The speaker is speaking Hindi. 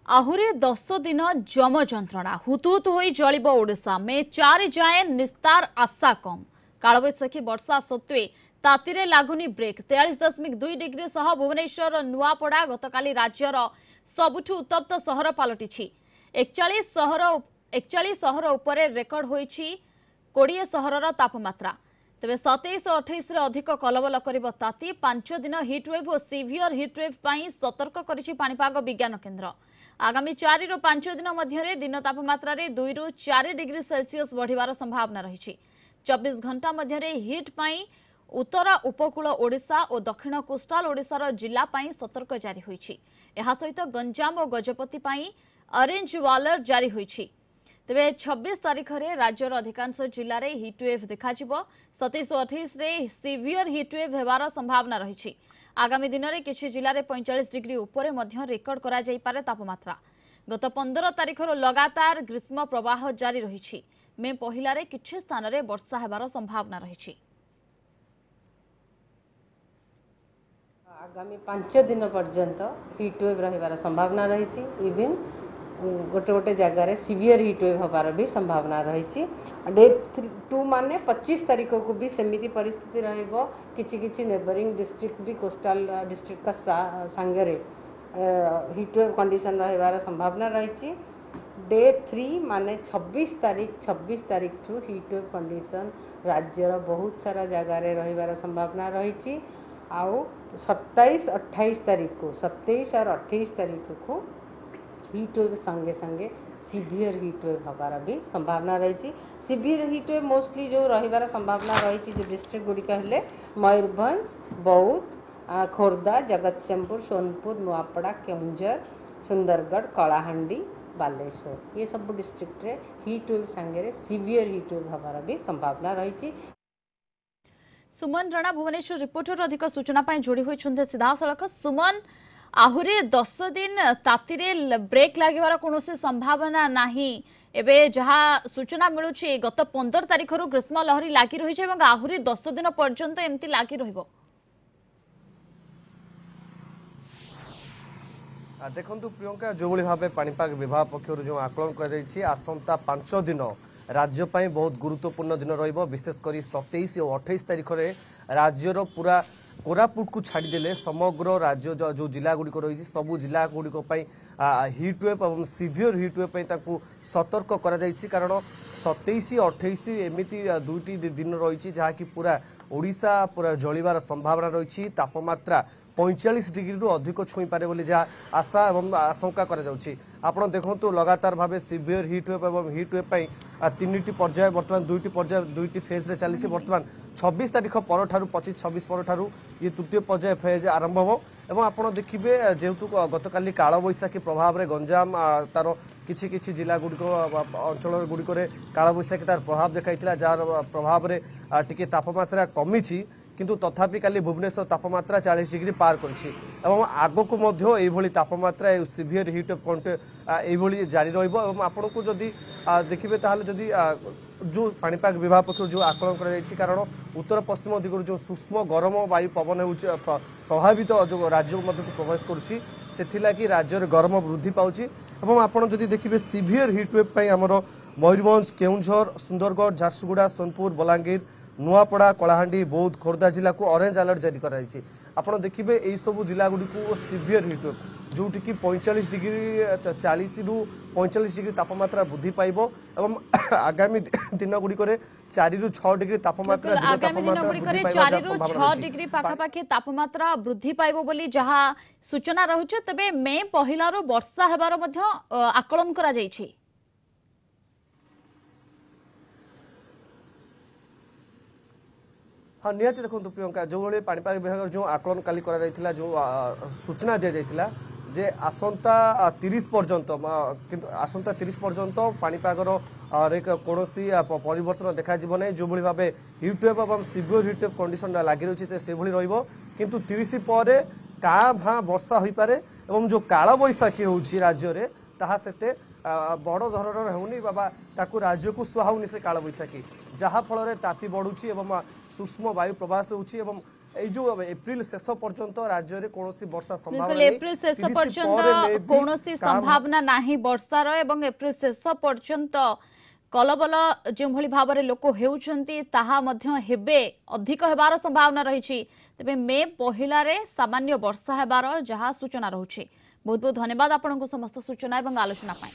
आहुरी 10 दिन जम जंत्रणा हुतुहुतु होई जलिब ओडिशा मे 4 जाए निस्तार आशा कम कालबैशाखी वर्षा सत्वे तातीरे लागुनी ब्रेक 43.2 डिग्री सह भुवनेश्वर नुआपड़ा गतकाली राज्यर सबुठु उत्तप्त सहर पलटिछि 41 सहर उपरे रेकर्ड होईछि 20 सहरर तापमात्रा तेज 27 और 28 अधिक कलबल कर ताती 5 दिन हिटवेव और सीवियर हिटवेव पर सतर्क करिछि पाणीपाग विज्ञान केन्द्र आगामी 4 ରୁ 5 दिन मध्य दिन तापमात्रा 2 ରୁ 4 डिग्री सेल्सियस बढ़िवार संभावना रही 24 घंटा मध्य हिट पाई उत्तर उपकूल ओडिशा और दक्षिण कोस्टाल ओडिशार जिला पाई सतर्क जारी होईछि एहा सहित गंजाम और गजपति पाई ऑरेंज वालर जारी होईछि तेरे 26 तारीख में राज्यर अधिकांश जिले में हिटवेव देखा 27 और 28 रे सीवियर हिटवेव होवार संभावना रही आगामी दिन में किसी जिले में 45 डिग्री उपरे मध्य रेकर्ड करा जाई पारे तापमात्रा गत 15 तारीख लगातार ग्रीष्म प्रवाह जारी रही मे पहिला रे किछि स्थान रे वर्षा होवार संभावना रही आगामी 5 दिन पर्यंत हिटवेव रहिबार संभावना रही इवन गोटे गोटे जगार सीवियर हिटवेव होबार भी संभावना रही डे 2 माने 25 तारीख को भी सेमिति परिस्थिति रहिबो किछि नेबरिंग डिस्ट्रिक्ट भी कोस्टल डिस्ट्रिक्ट का सांगरे हिटवेव कंडीशन रहिबार संभावना रही डे 3 माने 26 तारीख ठू हिटवेव कंडीशन राज्यर बहुत सारा जगार रहिबार संभावना रही आउ 27-28 तारीख को 27 और 28 तारीख को हिटवेव संगे संगे सीवियर हिटवेव होबार भी संभावना रही सीवियर हिटवेव मोस्टली जो रहिबार संभावना रही जो डिस्ट्रिक्ट गुड़िक हेले मयूरभंज बौद्ध खोर्धा जगतसिंहपुर सोनपुर नुआपड़ा केउंझर सुंदरगढ़ कलाहांडी बालेश्वर ये सब डिस्ट्रिक्ट रे हिटवेव संगे सीवियर हिटवेव होबार भी संभावना रही सुमन राणा भुवनेश्वर रिपोर्टर अधिक सूचना जोड़ी होती सीधा सड़क सुमन आहुरी 10 दिन तातीरे ब्रेक लागिवार कौनसी संभावना नाही एबे जहाँ सूचना मिलूँ गत 15 तारीख ग्रीष्म लहरी लगी रही है आहुरी 10 दिन पर्यंत एमती लगी रहिबो देखु प्रियंका जो भाव पाणीपाग विभाग पक्षर जो आकलन कर आसंता 5 दिन राज्य बहुत गुरुत्वपूर्ण दिन विशेषकर 27 और 28 तारीख में राज्यर पूरा कोरापुट को छाड़देले समग्र राज्य जो जिला गुड़िक रही सबू जिला गुड़िक हिटवेव और सीवियर हिटवेव सतर्क कारण 27 और 28 एमती दुईटी दिन रही जहाँकि पूरा ओडिशा पूरा जलिबार संभावना रही तापमात्रा 45 डिग्री रु अधिक छुई पारे बोली जहाँ आशा और आशंका आपण देखु लगातार भाव सीवियर हिटवेव और हिटवेव पर 3टी पर्याय बर्तमान 2टी पर्याय 2टी फेज रे चली बर्तमान 26 तारीख पर 25-26 पर ये तृतीय पर्याय फेज आरंभ हो एवं आप देखिए जेहेतु गतकाली कालबैशाखी प्रभाव में गंजाम तार किछि जिला गुड़िक अंचल गुड़िक कालबैशाखी तार प्रभाव देखा जार प्रभाव में टिके तापमात्रा कमी किंतु तथापि काली भुवनेश्वर तापमात्रा 40 डिग्री पार कर आग को तापमात्रा सीवियर हिट जारी रही को जदि देखिए ताहले जदि जो पाणीपाग विभाग पक्ष जो आकलन कर कारण उत्तर पश्चिम दिगु जो सूक्ष्म गरम वायु पवन हो प्रभावित जो राज्य मध्य प्रवेश करुँगी राज्य में गरम वृद्धि पाँच आपड़ जदि देखिए सीवियर हिटवेव आमर मयूरभंज केउंझर सुंदरगढ़ झारसुगुड़ा सोनपुर बलांगीर नुआपड़ा कलाहांडी बौद्ध खोर्धा जिला को ऑरेंज अलर्ट जारी कराई आपड़ देखिए यही सब जिला गुड़ी को सीवियर हिटवेव जोटि कि 45 डिग्री 40 ରୁ 45 डिग्री तापमात्रा वृद्धि पाइब एवं आगामी दिन गुड़िक 4 ରୁ 6 डिग्री तापमात्रा आगामी दिन गुड़िक 4 ରୁ 6 डिग्री पाखापाखि तापमात्रा वृद्धि पाइब बोली जहाँ सूचना रहुचे तबे मे पहिला रो वर्षा हेबार मध्य आकलन करा जाइछि हाँ निहाती देखो प्रियंका जो भाई पाणीपाग विभाग जो आकलन काली करा जो सूचना दि जाइथिला जे आसंता 30 पर्यंत किंतु आसंता 30 पर्यंत पाणीपागर कौनसी परिवर्तन देखा ना जो भाव हिटवेव और सीवियर हिटवेव कंडीशन लगी रही से भाई किंतु 30 पर का भाँ वर्षा हो पारे और जो कालबैशाखी होउछि राज्य में ताहा सेते बड़ धरण होनी बाबा ताकू राज्य को सुहाउनी से कालबैशाखी जहाँ फल ताती बढ़ुची सूक्ष्म वायु प्रवास होउछि এই जो एप्रिल शेष पर्यंत राज्य रे कोनोसी वर्षा संभावना बिल्कुल नहीं। एप्रिल शेष 30 पर्यंत ପରେ may be कौनसी संभावना नाही वर्षार एवं एप्रिल शेष पर्यंत कलबल जो भाव में लोक होउछंती ताहा मध्य हेबे अधिक हेबार संभावना रही। तेबे मे पहिला रे सामान्य वर्षा हेबार जहाँ सूचना रहुछि। बहुत बहुत धन्यवाद आपन को समस्त सूचना एवं आलोचना पाई।